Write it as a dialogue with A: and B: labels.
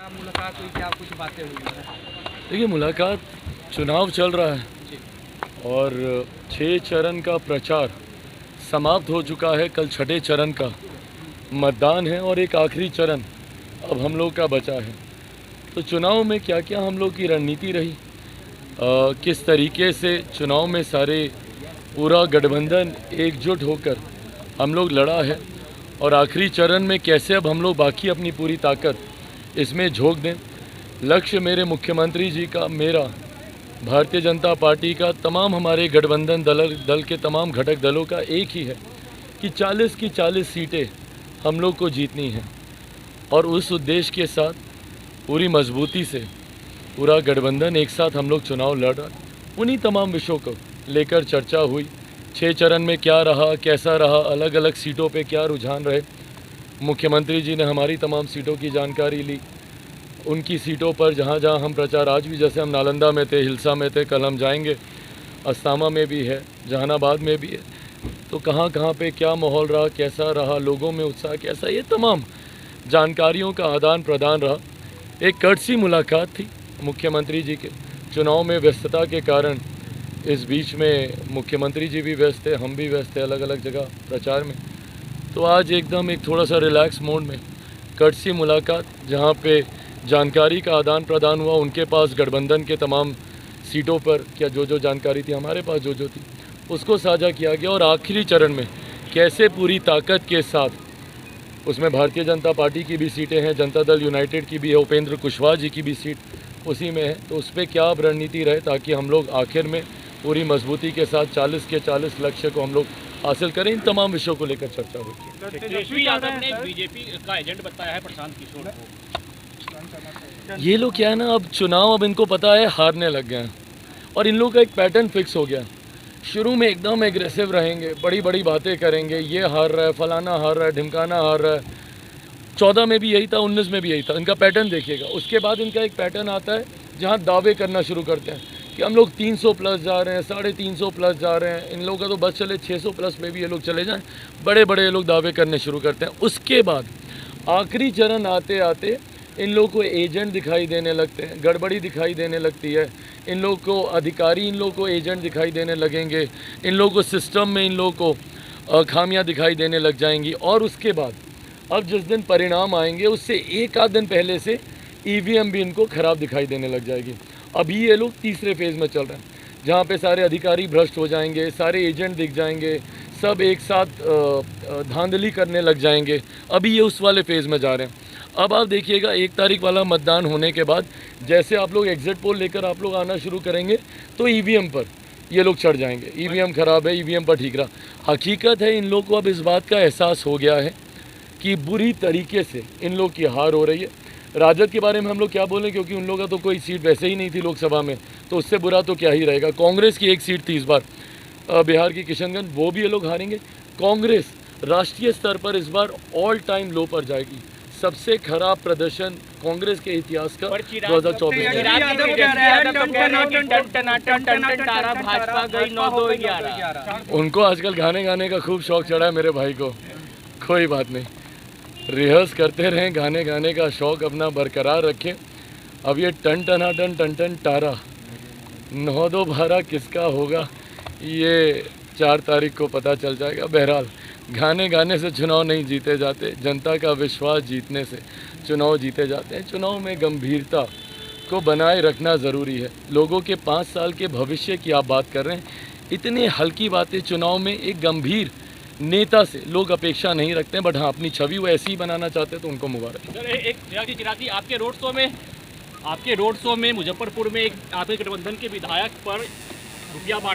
A: मुलाकात हुई, क्या कुछ बातें हुई हैं?
B: देखिए, मुलाकात चुनाव चल रहा है और 6 चरण का प्रचार समाप्त हो चुका है। कल छठे चरण का मतदान है और एक आखिरी चरण अब हम लोग का बचा है। तो चुनाव में क्या क्या हम लोग की रणनीति रही, किस तरीके से चुनाव में सारे पूरा गठबंधन एकजुट होकर हम लोग लड़ा है और आखिरी चरण में कैसे अब हम लोग बाकी अपनी पूरी ताकत इसमें झोंक दें। लक्ष्य मेरे मुख्यमंत्री जी का, मेरा, भारतीय जनता पार्टी का, तमाम हमारे गठबंधन दल के तमाम घटक दलों का एक ही है कि 40 की 40 सीटें हम लोग को जीतनी हैं और उस उद्देश्य के साथ पूरी मजबूती से पूरा गठबंधन एक साथ हम लोग चुनाव लड़ रहा। उन्हीं तमाम विषयों को लेकर चर्चा हुई। 6 चरण में क्या रहा, कैसा रहा, अलग अलग सीटों पे क्या रुझान रहे। मुख्यमंत्री जी ने हमारी तमाम सीटों की जानकारी ली। उनकी सीटों पर जहाँ जहाँ हम प्रचार, आज भी जैसे हम नालंदा में थे, हिलसा में थे, कल हम जाएंगे, अस्तामा में भी है, जहानाबाद में भी है, तो कहाँ कहाँ पे क्या माहौल रहा, कैसा रहा, लोगों में उत्साह कैसा, ये तमाम जानकारियों का आदान प्रदान रहा। एक कर्टसी मुलाकात थी मुख्यमंत्री जी के। चुनाव में व्यस्तता के कारण इस बीच में मुख्यमंत्री जी भी व्यस्त थे, हम भी व्यस्त थे अलग अलग जगह प्रचार में। तो आज एकदम एक थोड़ा सा रिलैक्स मोड में कर्टसी मुलाकात, जहाँ पे जानकारी का आदान प्रदान हुआ। उनके पास गठबंधन के तमाम सीटों पर क्या जो जानकारी थी, हमारे पास जो थी, उसको साझा किया गया। और आखिरी चरण में कैसे पूरी ताकत के साथ, उसमें भारतीय जनता पार्टी की भी सीटें हैं, जनता दल यूनाइटेड की भी है, उपेंद्र कुशवाहा जी की भी सीट उसी में है, तो उस पर क्या अब रणनीति रहे ताकि हम लोग आखिर में पूरी मजबूती के साथ 40 के 40 लक्ष्य को हम लोग हासिल करें। इन तमाम विषयों को लेकर चर्चा हुई।
C: तेजस्वी यादव ने बीजेपी का एजेंट बताया है प्रशांत किशोर को।
B: ये लोग क्या है ना, अब चुनाव, अब इनको पता है हारने लग गए हैं और इन लोगों का एक पैटर्न फिक्स हो गया। शुरू में एकदम एग्रेसिव रहेंगे, बड़ी बड़ी बातें करेंगे, ये हार रहा है, फलाना हार रहा है, ढिमकाना हार रहा है। 14 में भी यही था, 19 में भी यही था। इनका पैटर्न देखिएगा। उसके बाद इनका एक पैटर्न आता है जहाँ दावे करना शुरू करते हैं कि हम लोग 300 प्लस जा रहे हैं, 350 प्लस जा रहे हैं। इन लोगों का तो बस चले 600 प्लस में भी ये लोग चले जाएं, बड़े बड़े ये लोग दावे करने शुरू करते हैं। उसके बाद आखिरी चरण आते आते इन लोगों को एजेंट दिखाई देने लगते हैं, गड़बड़ी दिखाई देने लगती है। इन लोगों को अधिकारी, इन लोगों को एजेंट दिखाई देने लगेंगे। इन लोगों को सिस्टम में, इन लोगों को खामियां दिखाई देने लग जाएंगी। और उसके बाद अब जिस दिन परिणाम आएंगे उससे एक आध दिन पहले से ईवीएम भी इनको ख़राब दिखाई देने लग जाएगी। अभी ये लोग तीसरे फेज़ में चल रहे हैं जहाँ पे सारे अधिकारी भ्रष्ट हो जाएंगे, सारे एजेंट दिख जाएंगे, सब एक साथ धांधली करने लग जाएंगे। अभी ये उस वाले फेज़ में जा रहे हैं। अब आप देखिएगा 1 तारीख वाला मतदान होने के बाद जैसे आप लोग एग्जिट पोल लेकर आप लोग आना शुरू करेंगे तो ईवीएम पर ये लोग चढ़ जाएंगे। ईवीएम ख़राब है, ईवीएम पर ठीक रहा। हकीकत है इन लोग को अब इस बात का एहसास हो गया है कि बुरी तरीके से इन लोग की हार हो रही है। राजद के बारे में हम लोग क्या बोलें, क्योंकि उन लोगों का तो कोई सीट वैसे ही नहीं थी लोकसभा में, तो उससे बुरा तो क्या ही रहेगा। कांग्रेस की एक सीट थी इस बार बिहार की किशनगंज, वो भी ये लोग हारेंगे। कांग्रेस राष्ट्रीय स्तर पर इस बार ऑल टाइम लो पर जाएगी। सबसे खराब प्रदर्शन कांग्रेस के इतिहास का 2024 में। उनको आजकल गाने गाने का खूब शौक चढ़ा है मेरे भाई को। कोई बात नहीं, रिहर्स करते रहें, गाने गाने का शौक अपना बरकरार रखें। अब ये टन टन टारा 9-2 12 किसका होगा ये 4 तारीख को पता चल जाएगा। बहरहाल गाने गाने से चुनाव नहीं जीते जाते, जनता का विश्वास जीतने से चुनाव जीते जाते हैं। चुनाव में गंभीरता को बनाए रखना ज़रूरी है। लोगों के 5 साल के भविष्य की आप बात कर रहे हैं, इतनी हल्की बातें चुनाव में एक गंभीर नेता से लोग अपेक्षा नहीं रखते हैं। बट हाँ, अपनी छवि वो ऐसी ही बनाना चाहते हैं तो उनको मुबारक।
C: एक चिरागी आपके रोड शो में मुजफ्फरपुर में एक आपके गठबंधन के विधायक पर रुपया बांटने